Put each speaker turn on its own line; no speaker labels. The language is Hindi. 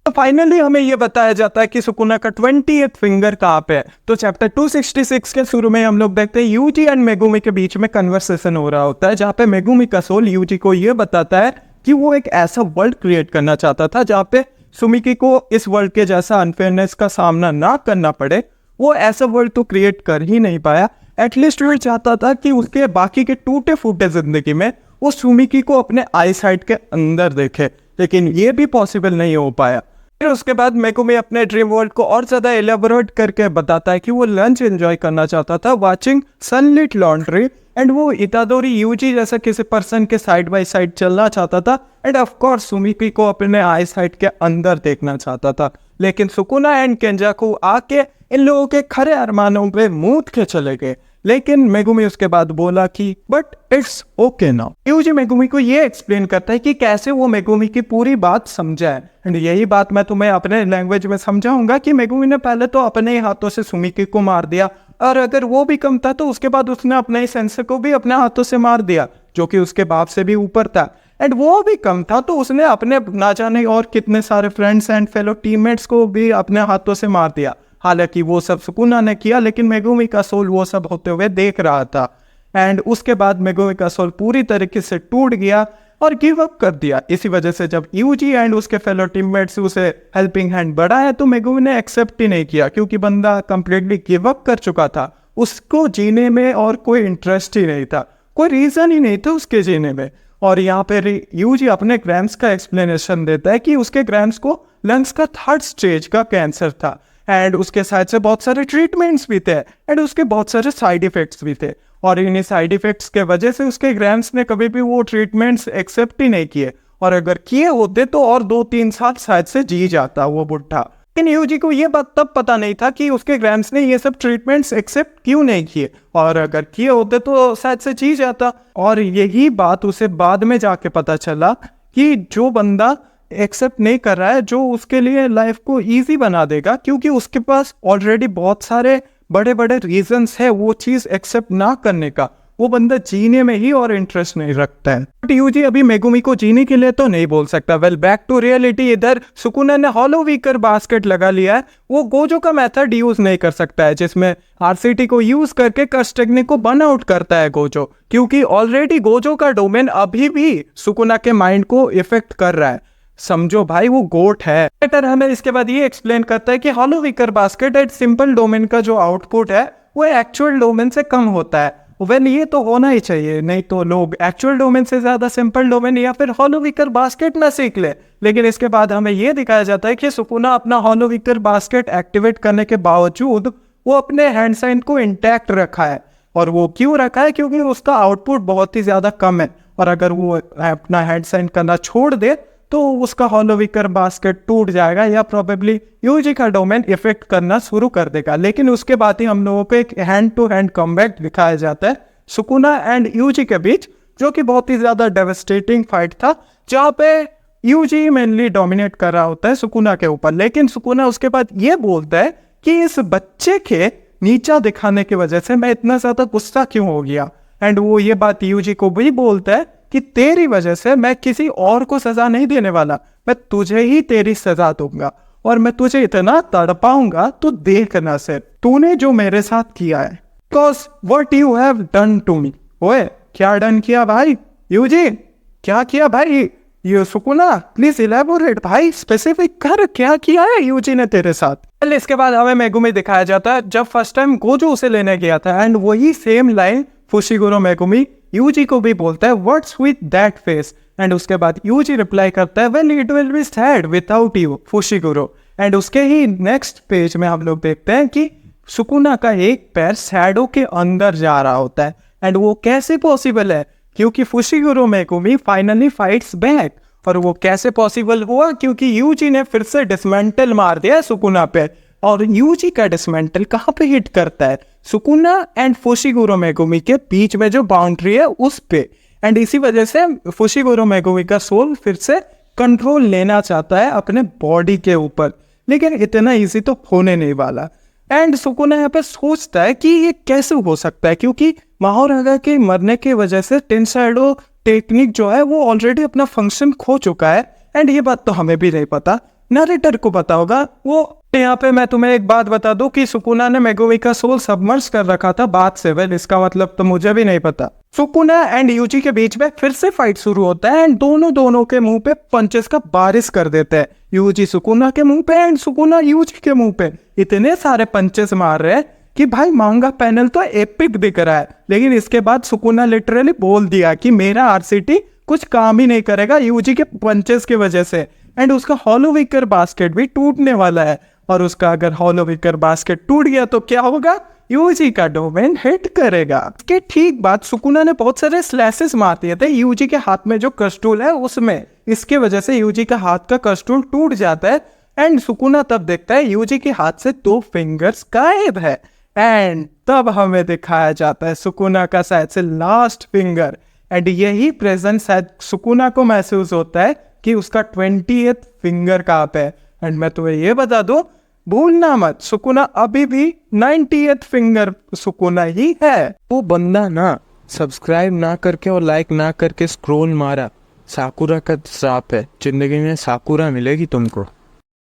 तो फाइनली हमें ये बताया जाता है कि सुकुना का 20th फिंगर कहाँ पे है। तो चैप्टर 266 के शुरू में हम लोग देखते हैं यूजी एंड मेगुमी के बीच में कन्वर्सेशन हो रहा होता है, जहाँ पे मेगुमी का सोल यूजी को ये बताता है कि वो एक ऐसा वर्ल्ड क्रिएट करना चाहता था जहाँ पे सुमिकी को इस वर्ल्ड के जैसा अनफेयरनेस का सामना ना करना पड़े। वो ऐसा वर्ल्ड तो क्रिएट कर ही नहीं पाया। एटलीस्ट वो चाहता था कि उसके बाकी के टूटे फूटे जिंदगी में वो सुमिकी को अपने आई साइट के अंदर देखे, लेकिन ये भी पॉसिबल नहीं हो पाया। फिर उसके बाद मेगुमी अपने ड्रीम वर्ल्ड को और ज्यादा एलेबोरेट करके बताता है कि वो लंच एंजॉय करना चाहता था वाचिंग सनलिट लॉन्ड्री, एंड वो इतादोरी यूजी जैसा किसी पर्सन के साइड बाय साइड चलना चाहता था, एंड ऑफ कोर्स सुमिकी को अपने आई साइट के अंदर देखना चाहता था। लेकिन सुकुना एंड केंजाकू आके इन लोगों के खरे अरमानों पे मूत के चले गए। लेकिन मेगुमी उसके बाद बोला कि but it's okay now. Yuji Megumi को ये एक्सप्लेन करता है कि कैसे वो मेगुमी की पूरी बात समझा है, एंड यही बात मैं तुम्हें अपने लैंग्वेज में समझाऊंगा कि मेगुमी ने पहले तो अपने ही हाथों से सुमिकी को मार दिया, और अगर वो भी कम था तो उसके बाद उसने अपने ही सेंसर को भी अपने हाथों से मार दिया, जो कि उसके बाप से भी ऊपर था। एंड वो भी कम था तो उसने अपने ना जाने और कितने सारे फ्रेंड्स एंड फेलो टीममेट्स को भी अपने हाथों से मार दिया। हालांकि वो सब सुकुना ने किया, लेकिन मेगुमी का सोल वो सब होते हुए देख रहा था। एंड उसके बाद मेगुमी का सोल पूरी तरीके से टूट गया और गिव अप कर दिया। इसी वजह से जब यूजी एंड उसके फेलो टीममेट्स उसे हेल्पिंग हैंड बढ़ाया तो मेगुमी ने एक्सेप्ट ही नहीं किया, क्योंकि बंदा कंप्लीटली गिव अप कर चुका था। उसको जीने में और कोई इंटरेस्ट ही नहीं था, कोई रीजन ही नहीं था उसके जीने में। और यहाँ पे यूजी अपने ग्रैम्स का एक्सप्लेनेशन देता है कि उसके ग्रैम्स को लंग्स का 3rd स्टेज का कैंसर था, एंड उसके साइड से बहुत सारे ट्रीटमेंट्स भी थे, एंड उसके बहुत सारे साइड इफेक्ट्स भी थे। और इन्हीं साइड इफेक्ट्स के वजह से उसके ग्रैम्स ने कभी भी वो ट्रीटमेंट्स एक्सेप्ट ही नहीं किए, और अगर किए होते तो और 2-3 साल शायद से जी जाता वो बुढ़ा। लेकिन यूजी को ये बात तब पता नहीं था कि उसके ग्रैम्स ने ये सब ट्रीटमेंट्स एक्सेप्ट क्यों नहीं किए, और अगर किए होते तो शायद से जी जाता। और यही बात उसे बाद में जाके पता चला कि जो बंदा एक्सेप्ट नहीं कर रहा है, जो उसके लिए लाइफ को इजी बना देगा, क्योंकि उसके पास ऑलरेडी बहुत सारे बड़े बड़े रीजंस है वो चीज एक्सेप्ट ना करने का, वो बंदा जीने में ही और इंटरेस्ट नहीं रखता है। बट यूजी अभी मेगुमी को जीने के लिए तो नहीं बोल सकता। वेल बैक टू रियलिटी, इधर सुकुना ने हॉलो वीकर बास्केट लगा लिया है। वो गोजो का मेथड यूज नहीं कर सकता है, जिसमें आरसीटी को यूज करके कर्स टेक्निक को बर्न आउट करता है गोजो, क्योंकि ऑलरेडी गोजो का डोमेन अभी भी सुकुना के माइंड को इफेक्ट कर रहा है। समझो भाई, वो गोट है। बेटर हमें इसके बाद ये एक्सप्लेन करता है कि hollow wicker basket at simple domain का जो आउटपुट है वो एक्चुअल डोमेन से कम होता है। वेल ये तो होना ही चाहिए, नहीं तो लोग एक्चुअल डोमेन से ज्यादा सिंपल डोमेन या फिर हॉलो वीकर बास्केट ना सीख ले। लेकिन इसके बाद हमें ये दिखाया जाता है कि सुकुना अपना हॉलो वीकर बास्केट एक्टिवेट करने के बावजूद वो अपने हैंड साइन को इंटैक्ट रखा है। और वो क्यों रखा है? क्योंकि उसका आउटपुट बहुत ही ज्यादा कम है, और अगर वो अपना हैंड साइन करना छोड़ दे तो उसका हॉलो वीकर बास्केट टूट जाएगा, या प्रोबेबली यूजी का डोमेन इफेक्ट करना शुरू कर देगा। लेकिन उसके बाद ही हम लोगों को एक हैंड टू हैंड कॉम्बैट दिखाया जाता है सुकुना एंड यूजी के बीच, जो कि बहुत ही ज्यादा डेवस्टेटिंग फाइट था, जहाँ पे यूजी मेनली डोमिनेट कर रहा होता है सुकुना के ऊपर। लेकिन सुकुना उसके बाद ये बोलता है कि इस बच्चे के नीचा दिखाने की वजह से मैं इतना ज्यादा गुस्सा क्यों हो गया। एंड वो ये बात यूजी को भी बोलता है कि तेरी वजह से मैं किसी और को सजा नहीं देने वाला, मैं तुझे ही तेरी सजा दूंगा, और मैं तुझे इतना तड़पाऊंगा तो देखना सिर्फ तूने जो मेरे साथ किया है। Because what you have done to me। ओए क्या डन किया भाई यूजी, क्या किया भाई? ये सुकुना प्लीज इलेबोरेट भाई, स्पेसिफिक कर, क्या किया है यूजी ने तेरे साथ। इसके बाद हमें मेगुमी दिखाया जाता है जब फर्स्ट टाइम गोजो उसे लेने गया था, एंड वही same line Fushiguro Megumi Yuji को भी बोलता है what's with that face. And उसके बाद यूजी रिप्लाई करता है well it will be sad without you Fushiguro. And उसके ही नेक्स्ट पेज में हम लोग देखते हैं कि सुकुना का एक पैर शैडो के अंदर जा रहा होता है। एंड वो कैसे पॉसिबल है? क्योंकि Fushiguro Megumi finally fights back. और वो कैसे पॉसिबल हुआ? क्योंकि यूजी ने फिर से डिसमेंटल मार दिया सुकुना पे। और यूजी का डिसमेंटल कहाँ पे हिट करता है? सुकुना एंड फुशिगुरो मेगुमी के बीच में जो बाउंड्री है उस पे। एंड इसी वजह से फुशिगुरो मेगुमी का सोल फिर से कंट्रोल लेना चाहता है अपने बॉडी के ऊपर, लेकिन इतना इजी तो होने नहीं वाला। एंड सुकुना यहाँ पे सोचता है कि ये कैसे हो सकता है, क्योंकि महारागा के मरने की वजह से टेंसाइडो टेक्निक जो है वो ऑलरेडी अपना फंक्शन खो चुका है। एंड ये बात तो हमें भी नहीं पता, नरेटर को पता होगा। वो यहाँ पे मैं तुम्हें एक बात बता दूं कि सुकुना ने मेगुमी का सोल सबमर्ज कर रखा था बात से। वेल, इसका मतलब तो मुझे भी नहीं पता। सुकुना एंड यूजी के बीच में फिर से फाइट शुरू होता है एंड दोनों के मुंह पे पंचेस का बारिश कर देते हैं। यूजी सुकुना के मुंह पे एंड सुकुना यूजी के मुंह पे इतने सारे पंचेस मार रहे हैं कि भाई मांगा पैनल तो एपिक दिख रहा है। लेकिन इसके बाद सुकुना लिटरली बोल दिया कि मेरा आरसीटी कुछ काम ही नहीं करेगा यूजी के पंचेस की वजह से। एंड उसका हॉलो विकर बास्केट भी टूटने वाला है। और उसका अगर हॉलो विकर बास्केट टूट गया तो क्या होगा? यूजी का डोमेन हिट करेगा। इसके ठीक बाद सुकुना ने बहुत सारे स्लैशेस मार दिए थे यूजी के हाथ में जो क्रस्टूल है उसमें। इसके वजह से यूजी का हाथ का क्रस्टूल टूट जाता है एंड सुकुना तब देखता है यूजी के हाथ से 2 फिंगर्स गायब है। एंड तब हमें दिखाया जाता है सुकुना का शायद से लास्ट फिंगर। एंड यही प्रेजेंस शायद सुकुना को महसूस होता है कि उसका 20th फिंगर कहाँ पे है। एंड मैं तुम्हें ये बता दूं, भूलना मत, सुकुना अभी भी 90th फिंगर सुकुना ही है। वो बंदा ना सब्सक्राइब ना करके और लाइक ना करके स्क्रॉल मारा, साकुरा का श्राप है। जिंदगी में साकुरा मिलेगी तुमको।